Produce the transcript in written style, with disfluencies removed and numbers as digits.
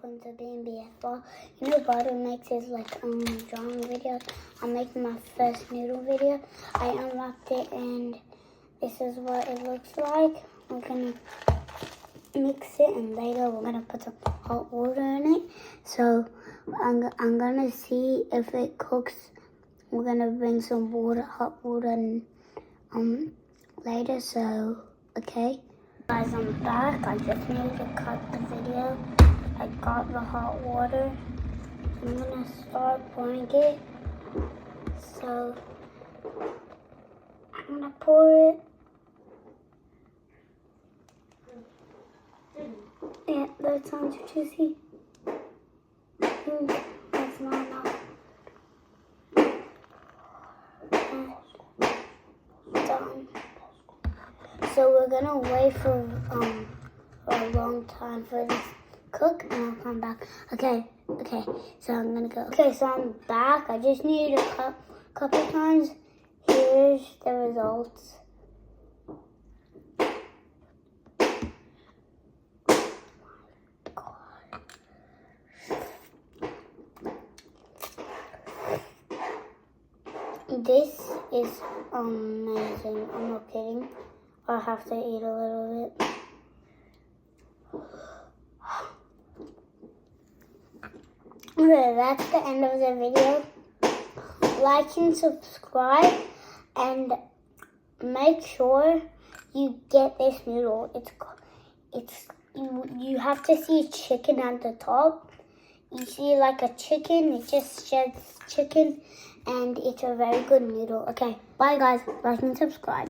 welcome to B&BFR. You know, Butter makes his drawing videos. I'm making my first noodle video. I unlocked it and this is what it looks like. We're gonna mix it and later we're gonna put some hot water in it. So I'm gonna see if it cooks. We're gonna bring some hot water and later. So okay. Guys, I'm back. I just need to cut the video. I got the hot water. I'm gonna start pouring it. So I'm gonna pour it. Yeah, that sounds juicy. That's not enough. Done. So we're gonna wait for a long time for this cook, and I'll come back. Okay. So I'm gonna go. Okay, so I'm back. I just needed a couple times. Here's the results. This is amazing. I'm not kidding. I have to eat a little bit. Okay, that's the end of the video. Like and subscribe and make sure you get this noodle. You have to see chicken at the top. You see like a chicken, it just sheds chicken, and it's a very good noodle. Okay, bye guys, like and subscribe.